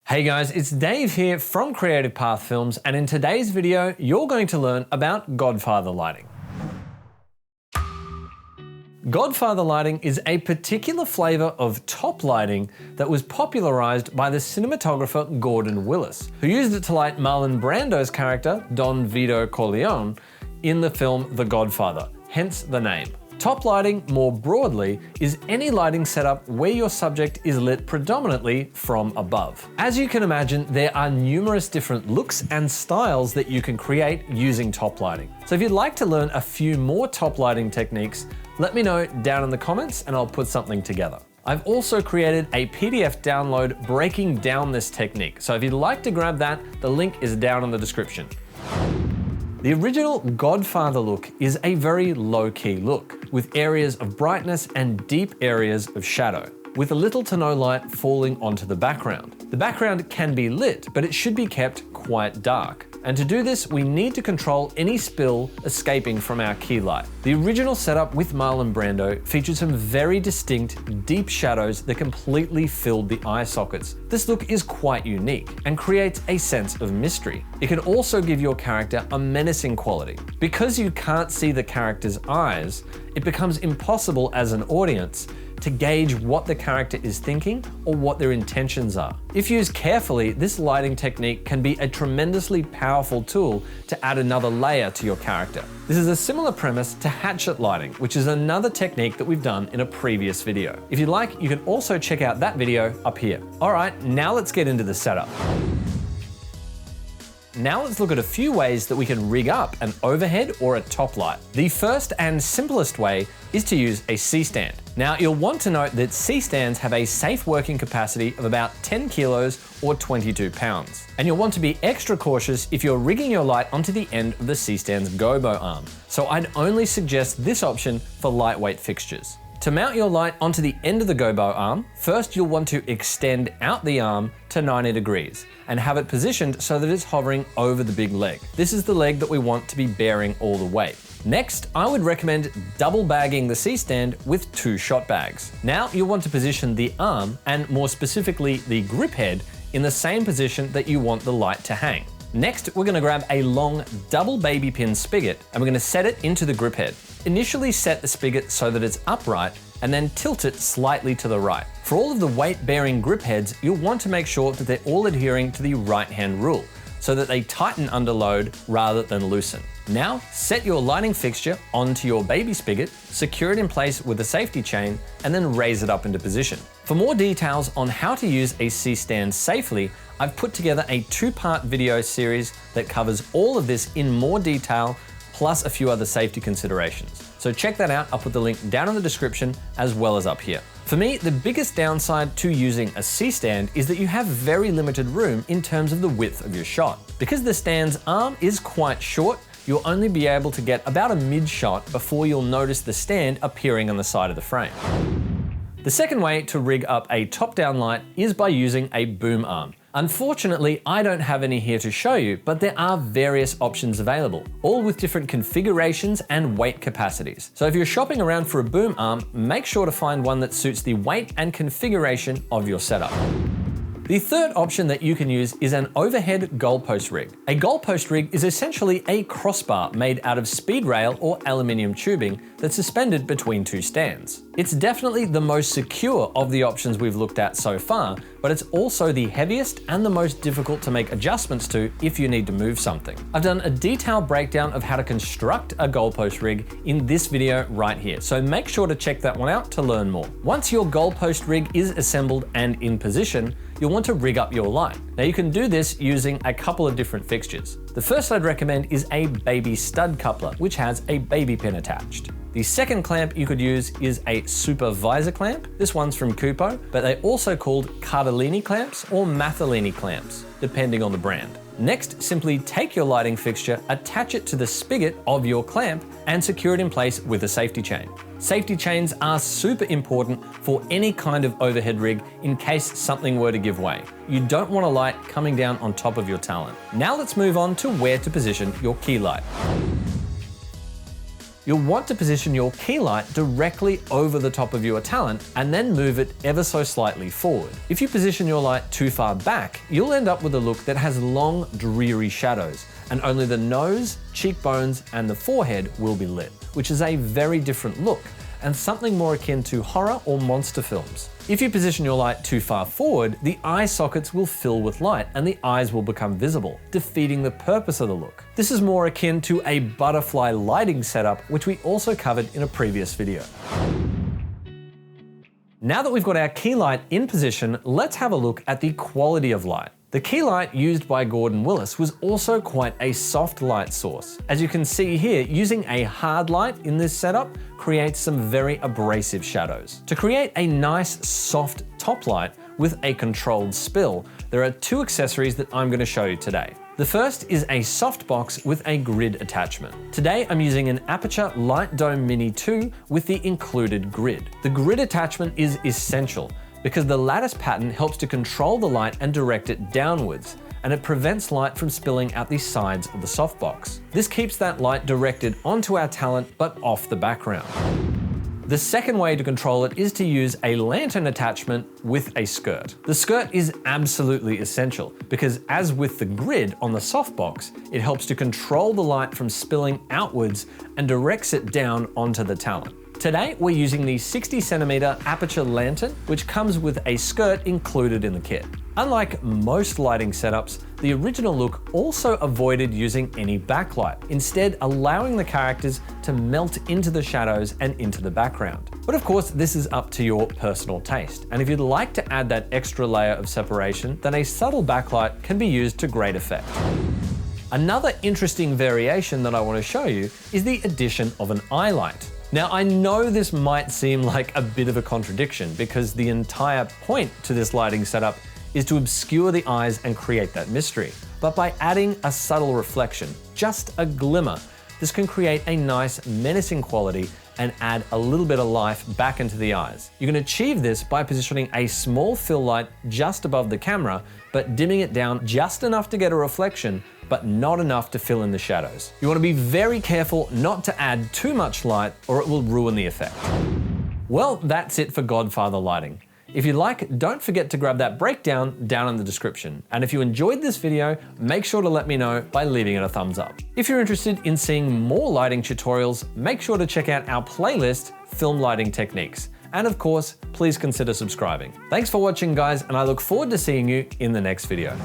Hey guys, it's Dave here from Creative Path Films, and in today's video, you're going to learn about Godfather lighting. Godfather lighting is a particular flavor of top lighting that was popularized by the cinematographer Gordon Willis, who used it to light Marlon Brando's character, Don Vito Corleone, in the film The Godfather, hence the name. Top lighting, more broadly, is any lighting setup where your subject is lit predominantly from above. As you can imagine, there are numerous different looks and styles that you can create using top lighting. So if you'd like to learn a few more top lighting techniques, let me know down in the comments and I'll put something together. I've also created a PDF download breaking down this technique. So if you'd like to grab that, the link is down in the description. The original Godfather look is a very low-key look, with areas of brightness and deep areas of shadow, with little to no light falling onto the background. The background can be lit, but it should be kept quite dark. And to do this, we need to control any spill escaping from our key light. The original setup with Marlon Brando featured some very distinct, deep shadows that completely filled the eye sockets. This look is quite unique and creates a sense of mystery. It can also give your character a menacing quality. Because you can't see the character's eyes, it becomes impossible as an audience to gauge what the character is thinking or what their intentions are. If used carefully, this lighting technique can be a tremendously powerful tool to add another layer to your character. This is a similar premise to Hatchet lighting, which is another technique that we've done in a previous video. If you'd like, you can also check out that video up here. All right, now let's get into the setup. Now let's look at a few ways that we can rig up an overhead or a top light. The first and simplest way is to use a C-stand. Now you'll want to note that C-stands have a safe working capacity of about 10 kilos or 22 pounds. And you'll want to be extra cautious if you're rigging your light onto the end of the C-stand's gobo arm. So I'd only suggest this option for lightweight fixtures. To mount your light onto the end of the gobo arm, first you'll want to extend out the arm to 90 degrees and have it positioned so that it's hovering over the big leg. This is the leg that we want to be bearing all the weight. Next, I would recommend double bagging the C-stand with 2 shot bags. Now you'll want to position the arm, and more specifically the grip head, in the same position that you want the light to hang. Next, we're gonna grab a long double baby pin spigot and we're gonna set it into the grip head. Initially set the spigot so that it's upright and then tilt it slightly to the right. For all of the weight-bearing grip heads, you'll want to make sure that they're all adhering to the right-hand rule so that they tighten under load rather than loosen. Now, set your lighting fixture onto your baby spigot, secure it in place with a safety chain, and then raise it up into position. For more details on how to use a C-stand safely, I've put together a 2-part video series that covers all of this in more detail, plus a few other safety considerations. So check that out, I'll put the link down in the description as well as up here. For me, the biggest downside to using a C-stand is that you have very limited room in terms of the width of your shot. Because the stand's arm is quite short, you'll only be able to get about a mid-shot before you'll notice the stand appearing on the side of the frame. The second way to rig up a top-down light is by using a boom arm. Unfortunately, I don't have any here to show you, but there are various options available, all with different configurations and weight capacities. So if you're shopping around for a boom arm, make sure to find one that suits the weight and configuration of your setup. The third option that you can use is an overhead goalpost rig. A goalpost rig is essentially a crossbar made out of speed rail or aluminium tubing that's suspended between 2 stands. It's definitely the most secure of the options we've looked at so far, but it's also the heaviest and the most difficult to make adjustments to if you need to move something. I've done a detailed breakdown of how to construct a goalpost rig in this video right here, so make sure to check that one out to learn more. Once your goalpost rig is assembled and in position, you'll want to rig up your light. Now you can do this using a couple of different fixtures. The first I'd recommend is a baby stud coupler, which has a baby pin attached. The second clamp you could use is a supervisor clamp. This one's from Cupo, but they're also called Cardellini clamps or Mathellini clamps, depending on the brand. Next, simply take your lighting fixture, attach it to the spigot of your clamp, and secure it in place with a safety chain. Safety chains are super important for any kind of overhead rig in case something were to give way. You don't want a light coming down on top of your talent. Now let's move on to where to position your key light. You'll want to position your key light directly over the top of your talent and then move it ever so slightly forward. If you position your light too far back, you'll end up with a look that has long, dreary shadows, and only the nose, cheekbones, and the forehead will be lit, which is a very different look and something more akin to horror or monster films. If you position your light too far forward, the eye sockets will fill with light and the eyes will become visible, defeating the purpose of the look. This is more akin to a butterfly lighting setup, which we also covered in a previous video. Now that we've got our key light in position, let's have a look at the quality of light. The key light used by Gordon Willis was also quite a soft light source. As you can see here, using a hard light in this setup creates some very abrasive shadows. To create a nice soft top light with a controlled spill, there are two accessories that I'm going to show you today. The first is a softbox with a grid attachment. Today I'm using an Aputure Light Dome Mini 2 with the included grid. The grid attachment is essential because the lattice pattern helps to control the light and direct it downwards, and it prevents light from spilling out the sides of the softbox. This keeps that light directed onto our talent but off the background. The second way to control it is to use a lantern attachment with a skirt. The skirt is absolutely essential because, as with the grid on the softbox, it helps to control the light from spilling outwards and directs it down onto the talent. Today, we're using the 60cm Aputure Lantern, which comes with a skirt included in the kit. Unlike most lighting setups, the original look also avoided using any backlight, instead allowing the characters to melt into the shadows and into the background. But of course, this is up to your personal taste, and if you'd like to add that extra layer of separation, then a subtle backlight can be used to great effect. Another interesting variation that I want to show you is the addition of an eye light. Now, I know this might seem like a bit of a contradiction because the entire point to this lighting setup is to obscure the eyes and create that mystery. But by adding a subtle reflection, just a glimmer, this can create a nice menacing quality and add a little bit of life back into the eyes. You can achieve this by positioning a small fill light just above the camera, but dimming it down just enough to get a reflection, but not enough to fill in the shadows. You want to be very careful not to add too much light or it will ruin the effect. Well, that's it for Godfather lighting. If you like, don't forget to grab that breakdown down in the description. And if you enjoyed this video, make sure to let me know by leaving it a thumbs up. If you're interested in seeing more lighting tutorials, make sure to check out our playlist, Film Lighting Techniques. And of course, please consider subscribing. Thanks for watching, guys, and I look forward to seeing you in the next video.